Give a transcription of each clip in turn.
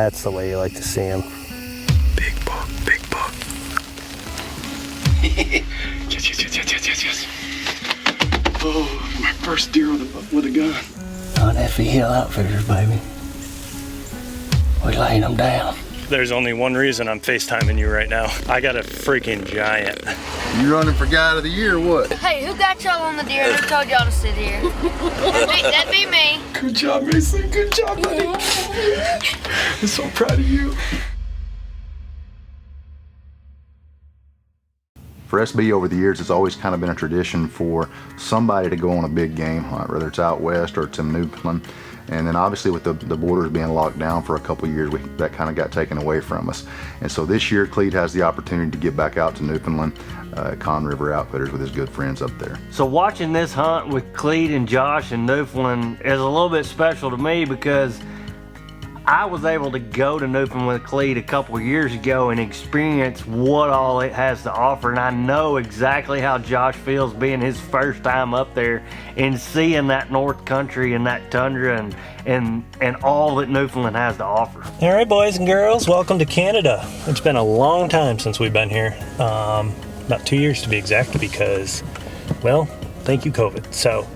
That's the way you like to see them. Big buck, big buck. Yes. Oh, my first deer with a gun. On Effie Hill Outfitters, baby. We laying them down. There's only one reason I'm FaceTiming you right now. I got a freaking giant. You running for guy of the year or what? Hey, who got y'all on the deer? Who told y'all to sit here? That'd be me. Good job, Mason. Good job, buddy. I'm so proud of you. For SB over the years, it's always kind of been a tradition for somebody to go on a big game hunt, whether it's out west or it's in Newfoundland. And then obviously with the borders being locked down for a couple of years, that kind of got taken away from us. And so this year, Clete has the opportunity to get back out to Newfoundland, Con River Outfitters with his good friends up there. So watching this hunt with Clete and Josh in Newfoundland is a little bit special to me because I was able to go to Newfoundland with Clete a couple of years ago and experience what all it has to offer, and I know exactly how Josh feels being his first time up there and seeing that North Country and that tundra and all that Newfoundland has to offer. All right, boys and girls, welcome to Canada. It's been a long time since we've been here, about 2 years to be exact, because, well, thank you, COVID. So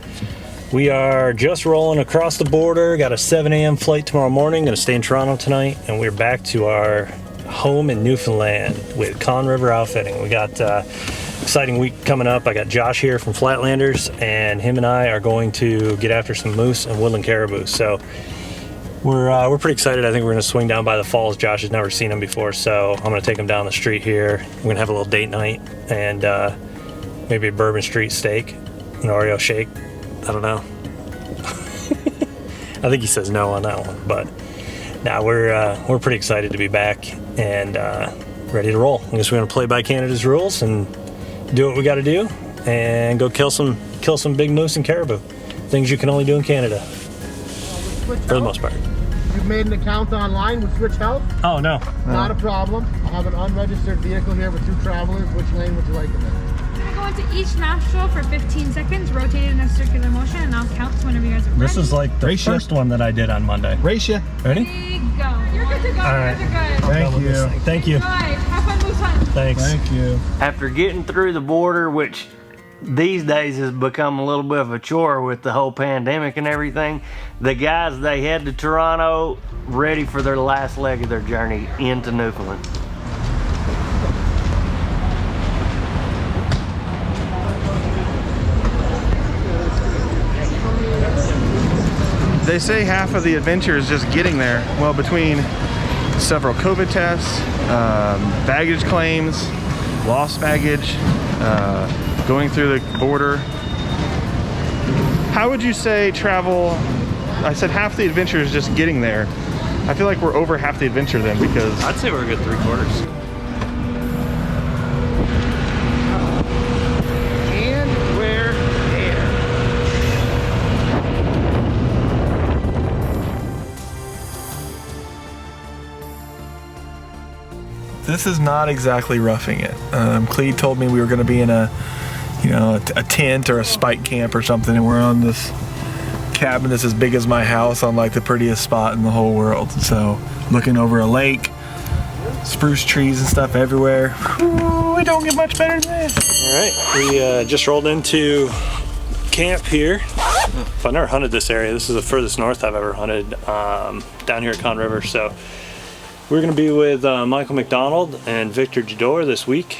we are just rolling across the border, got a 7 a.m. flight tomorrow morning, gonna stay in Toronto tonight, and we're back to our home in Newfoundland with Con River Outfitting. We got exciting week coming up. I got Josh here from Flatlanders, and him and I are going to get after some moose and woodland caribou. So we're pretty excited. I think we're gonna swing down by the falls. Josh has never seen them before, so I'm gonna take him down the street here. We're gonna have a little date night and maybe a Bourbon Street steak, an Oreo shake. I don't know. I think he says no on that one, but now we're pretty excited to be back and ready to roll. I guess we're gonna play by Canada's rules and do what we got to do and go kill some big moose and caribou. Things you can only do in Canada, for the most part. You've made an account online with Switch Health? Oh no. Not a problem. I have an unregistered vehicle here with 2 travelers. Which lane would you like them in? Go into each nostril for 15 seconds, rotate in a circular motion, and I'll count whenever you guys are ready. This is like the first one that I did on Monday. Race ya. Ready? Go. You're good to go. All right. You guys are good. Thank you. Thank you. Good. Have fun moose hunting. Thanks. Thank you. After getting through the border, which these days has become a little bit of a chore with the whole pandemic and everything, the guys, they head to Toronto ready for their last leg of their journey into Newfoundland. They say half of the adventure is just getting there. Well, between several COVID tests, baggage claims, lost baggage, going through the border. How would you say travel? I said half the adventure is just getting there. I feel like we're over half the adventure then, because I'd say we're a good 3/4. This is not exactly roughing it. Clete told me we were going to be in a tent or a spike camp or something, and we're on this cabin that's as big as my house on like the prettiest spot in the whole world. So looking over a lake, spruce trees and stuff everywhere. Ooh, we don't get much better than this. All right, we just rolled into camp here. I've never hunted this area. This is the furthest north I've ever hunted, down here at Con River. So we're going to be with Michael McDonald and Victor Jador this week.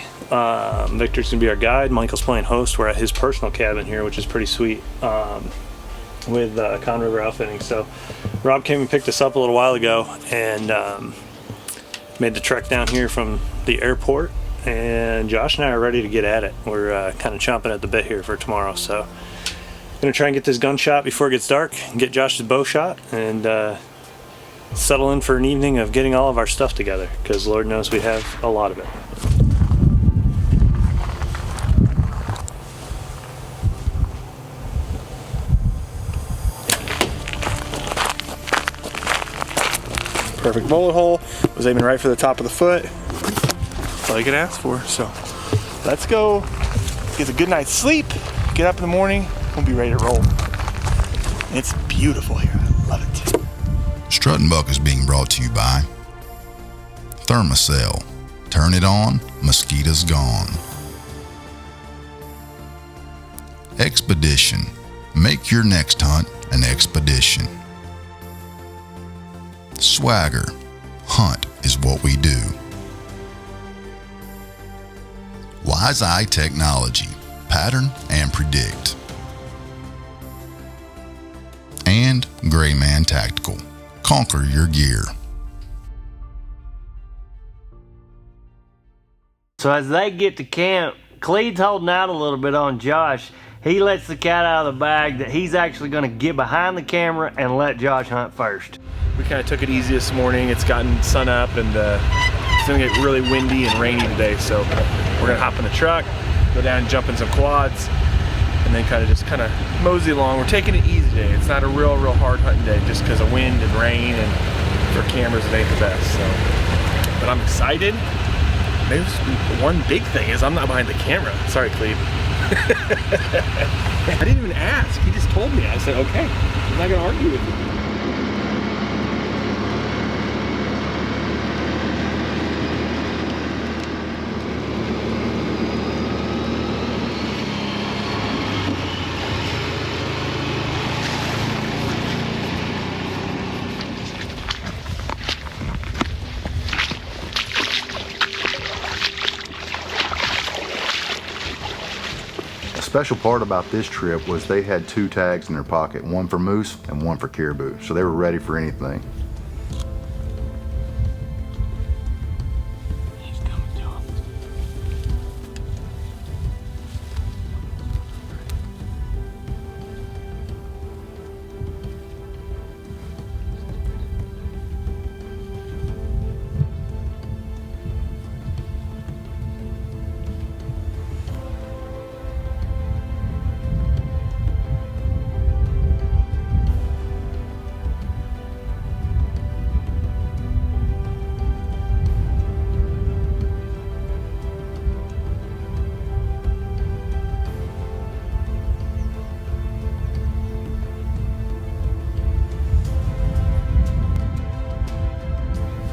Victor's going to be our guide. Michael's playing host. We're at his personal cabin here, which is pretty sweet, with Con River Outfitting. So Rob came and picked us up a little while ago and made the trek down here from the airport. And Josh and I are ready to get at it. We're kind of chomping at the bit here for tomorrow. So I'm going to try and get this gun shot before it gets dark, and get Josh's bow shot, and settle in for an evening of getting all of our stuff together, because Lord knows we have a lot of it. perfect bullet hole. Was aiming right for the top of the foot. That's all you can ask for. So let's go get a good night's sleep, get up in the morning, we'll be ready to roll. It's beautiful here. I love it. Struttinbuck is being brought to you by Thermacell. Turn it on, mosquitoes gone. Expedition. Make your next hunt an expedition. Swagger. Hunt is what we do. Wise Eye Technology. Pattern and predict. And Gray Man Tactical. Conquer your gear. So as they get to camp, Clede's holding out a little bit on Josh. He lets the cat out of the bag that he's actually going to get behind the camera and let Josh hunt first. We kind of took it easy this morning. It's gotten sun up and it's gonna get really windy and rainy today. So we're gonna hop in the truck, go down and jump in some quads, and then kind of mosey along. We're taking it easy today. It's not a real hard hunting day just because of wind and rain, and for cameras it ain't the best. So, but I'm excited. Maybe one big thing is I'm not behind the camera. Sorry, Cleve. I didn't even ask. He just told me. I said, okay. I'm not gonna argue with you. The special part about this trip was they had 2 tags in their pocket, one for moose and one for caribou, so they were ready for anything.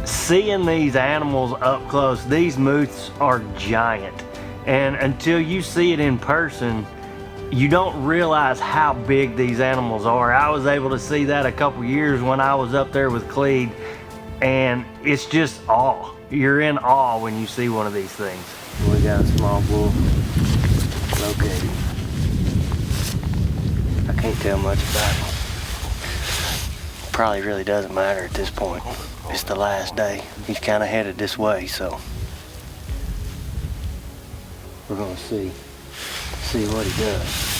Seeing these animals up close, these moose are giant, and until you see it in person, you don't realize how big these animals are. I was able to see that a couple years when I was up there with Clede, and it's just awe. You're in awe when you see one of these things. We got a small bull located. I can't tell much about him. Probably really doesn't matter at this point. It's the last day. He's kind of headed this way, so we're gonna see what he does.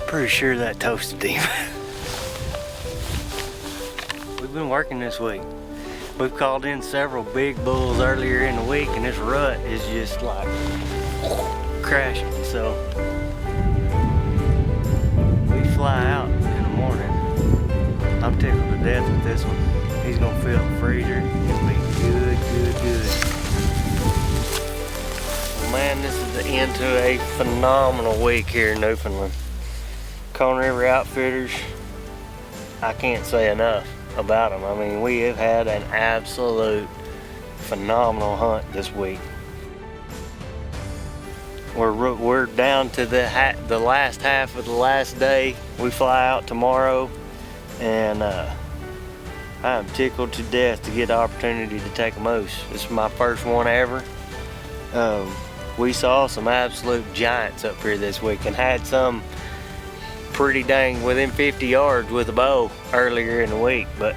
Pretty sure that toasted him. We've been working this week. We've called in several big bulls earlier in the week, and this rut is just like crashing. So we fly out in the morning. I'm tickled to death with this one. He's gonna fill the freezer. It'll be good, good, good. Well, man, this is the end to a phenomenal week here in Newfoundland. Cone River Outfitters, I can't say enough about them. I mean, we have had an absolute phenomenal hunt this week. We're down to the last half of the last day. We fly out tomorrow, and I am tickled to death to get the opportunity to take a moose. This is my first one ever. We saw some absolute giants up here this week and had some pretty dang within 50 yards with a bow earlier in the week, but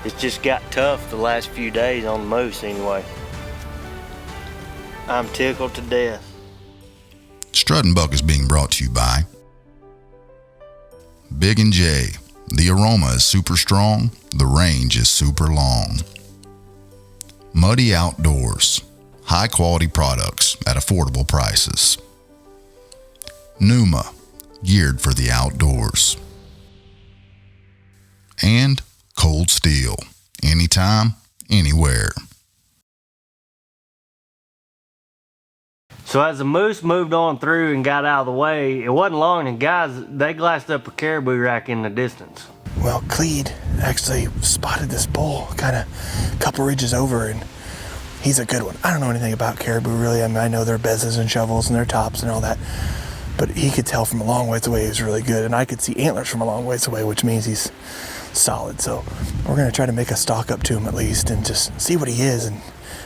it's just got tough the last few days on the moose anyway. I'm tickled to death. Struttinbuck is being brought to you by Big and J. The aroma is super strong, the range is super long. Muddy Outdoors. High quality products at affordable prices. Numa. Geared for the outdoors. And Cold Steel. Anytime, anywhere. So as the moose moved on through and got out of the way, it wasn't long and guys, they glassed up a caribou rack in the distance. Well, Clede actually spotted this bull kind of a couple ridges over, and he's a good one. I don't know anything about caribou really. I mean, I know their bezzes and shovels and their tops and all that, but he could tell from a long ways away he was really good, and I could see antlers from a long ways away, which means he's solid. So we're gonna try to make a stalk up to him at least and just see what he is, and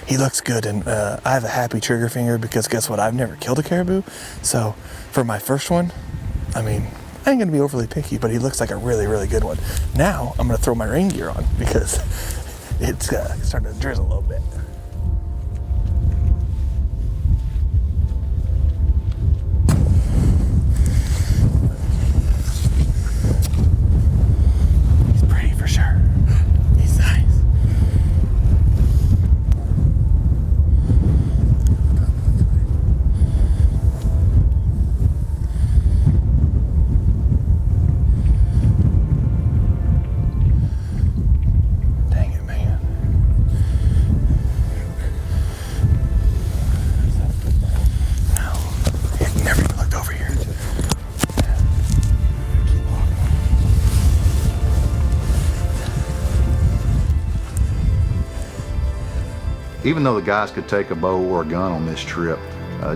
he looks good. And I have a happy trigger finger because guess what? I've never killed a caribou, so for my first one, I mean, I ain't gonna be overly picky, but he looks like a really, really good one. Now I'm gonna throw my rain gear on because it's starting to drizzle a little bit. He's pretty for sure. He's nice. Dang it, man. No, he never even looked over here. Even though the guys could take a bow or a gun on this trip,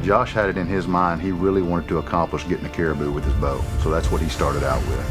Josh had it in his mind he really wanted to accomplish getting a caribou with his bow. So that's what he started out with.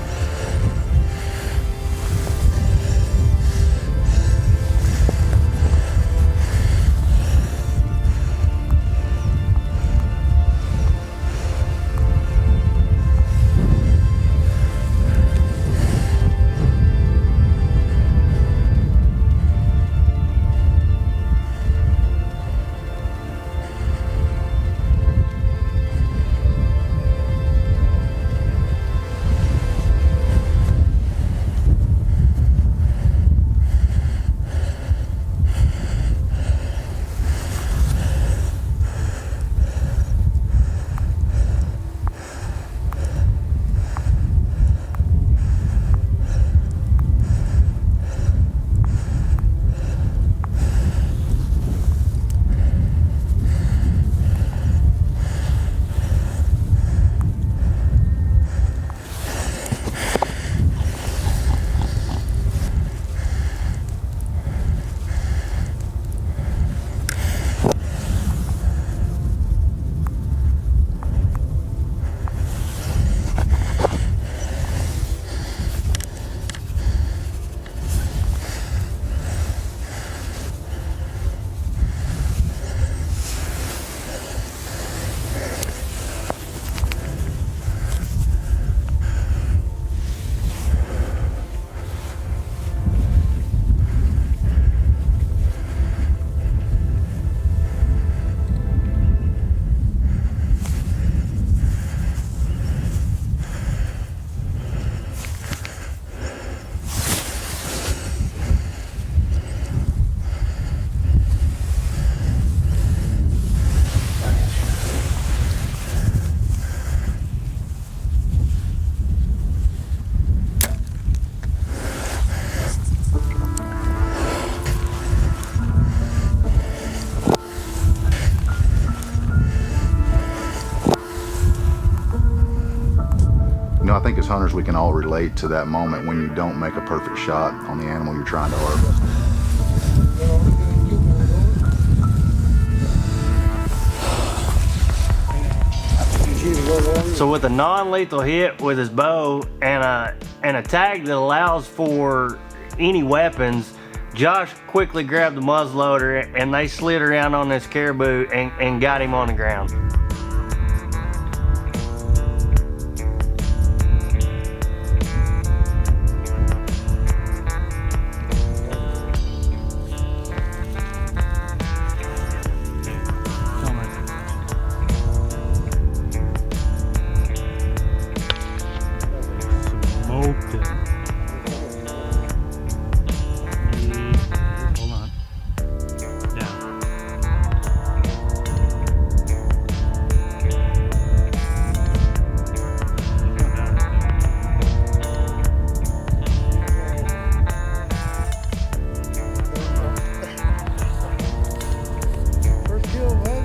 I think as hunters we can all relate to that moment when you don't make a perfect shot on the animal you're trying to harvest. So with a non-lethal hit with his bow and a tag that allows for any weapons, Josh quickly grabbed the muzzleloader and they slid around on this caribou and got him on the ground. Smoked it. Hold on. Down. First kill, man.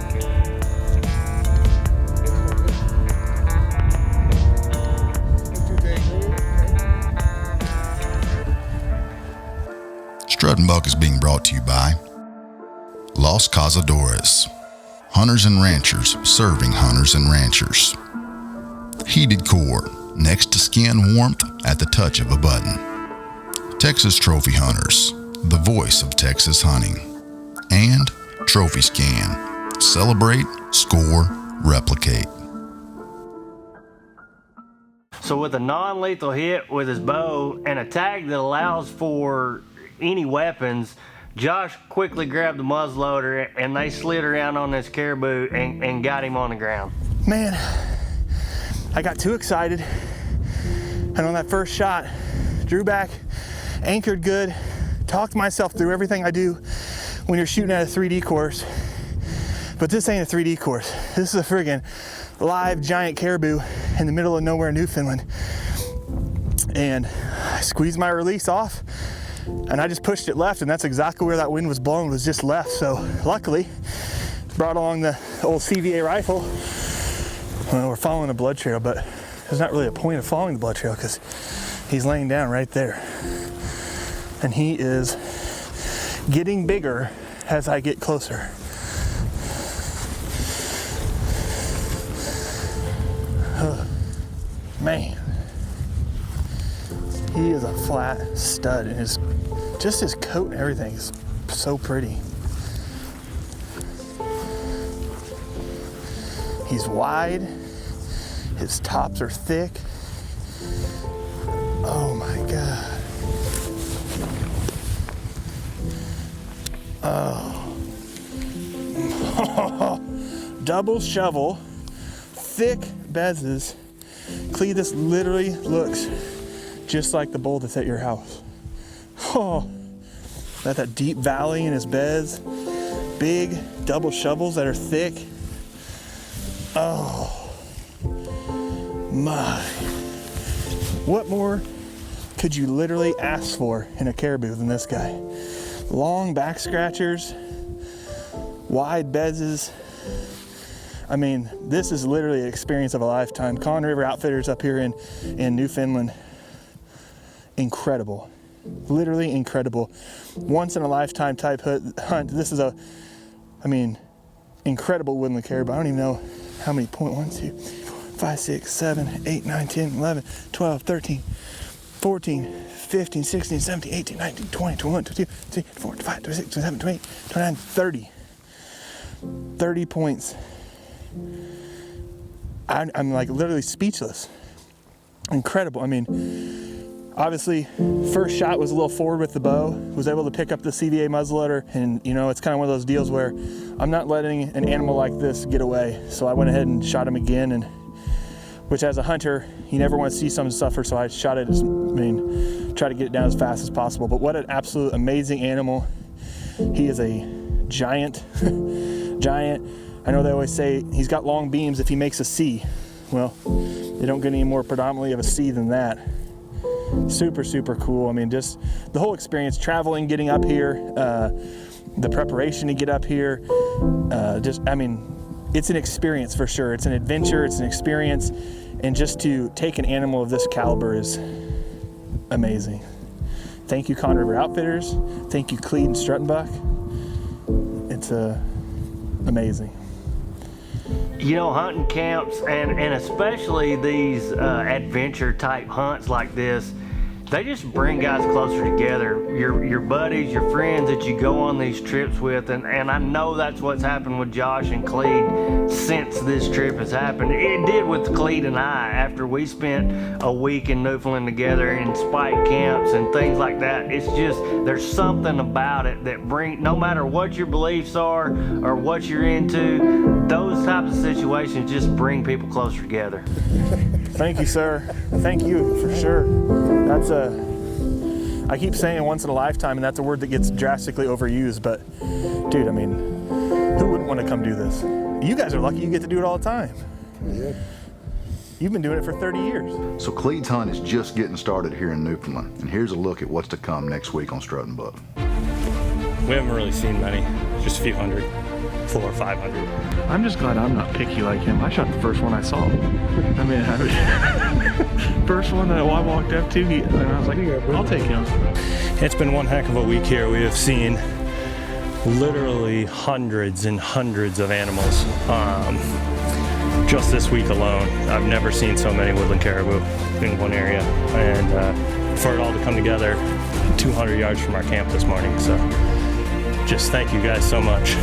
Struttinbuck is being brought to you by Los Cazadores, hunters and ranchers serving hunters and ranchers. Heated core, next to skin warmth at the touch of a button. Texas Trophy Hunters, the voice of Texas hunting. And Trophy Scan, celebrate, score, replicate. So with a non-lethal hit with his bow and a tag that allows for any weapons, Josh quickly grabbed the muzzleloader and they slid around on this caribou and got him on the ground. Man, I got too excited. And on that first shot, drew back, anchored good, talked myself through everything I do when you're shooting at a 3D course. But this ain't a 3D course. This is a friggin' live giant caribou in the middle of nowhere, Newfoundland. And I squeezed my release off and I just pushed it left, and that's exactly where that wind was blowing, was just left. So luckily, brought along the old CVA rifle. Well, we're following a blood trail, but there's not really a point of following the blood trail because he's laying down right there. And he is getting bigger as I get closer. Man, he is a flat stud, and his coat and everything is so pretty. He's wide, his tops are thick. Oh my God. Oh. Double shovel, thick bezzes. Clee, this literally looks just like the bull that's at your house. Oh, that deep valley in his beds, big double shovels that are thick. Oh my. What more could you literally ask for in a caribou than this guy? Long back scratchers, wide bezzes. I mean, this is literally an experience of a lifetime. Conn River Outfitters up here in Newfoundland, incredible, literally incredible. Once in a lifetime type hunt. This is incredible woodland caribou. I don't even know how many 1, 2, 5, 6, 7, 8, 9, 10, 11, 12, 13, 14, 15, 16, 17, 18, 19, 20, 21, 22, 23, 24, 25, 26, 27, 28, 29, 30. 30 points. I'm like literally speechless. Incredible. I mean, obviously, first shot was a little forward with the bow, was able to pick up the CVA muzzleloader, and you know, it's kind of one of those deals where I'm not letting an animal like this get away. So I went ahead and shot him again, and which as a hunter, you never want to see someone suffer, so I shot it try to get it down as fast as possible. But what an absolute amazing animal. He is a giant, giant. I know they always say he's got long beams if he makes a C. Well, they don't get any more predominantly of a C than that. Super, super cool. I mean, just the whole experience, traveling, getting up here, the preparation to get up here, it's an experience for sure. It's an adventure, it's an experience, and just to take an animal of this caliber is amazing. Thank you, Conn River Outfitters. Thank you, Clee and Struttinbuck. It's amazing. You know, hunting camps and especially these adventure type hunts like this, they just bring guys closer together. Your buddies, your friends that you go on these trips with, and I know that's what's happened with Josh and Clede since this trip has happened. It did with Clede and I after we spent a week in Newfoundland together in spike camps and things like that. It's just, there's something about it that no matter what your beliefs are or what you're into, those types of situations just bring people closer together. Thank you, sir. Thank you, for sure. That's I keep saying once in a lifetime, and that's a word that gets drastically overused, but dude, I mean, who wouldn't want to come do this? You guys are lucky you get to do it all the time. Yeah. You've been doing it for 30 years. So Clede's hunt is just getting started here in Newfoundland, and here's a look at what's to come next week on Struttinbuck. We haven't really seen many, just a few hundred, 400 or 500. I'm just glad I'm not picky like him. I shot the first one I saw. I mean, first one that I walked up to, and I was like, I'll take him. It's been one heck of a week here. We have seen literally hundreds and hundreds of animals. Just this week alone, I've never seen so many woodland caribou in one area. And for it all to come together 200 yards from our camp this morning. So just thank you guys so much.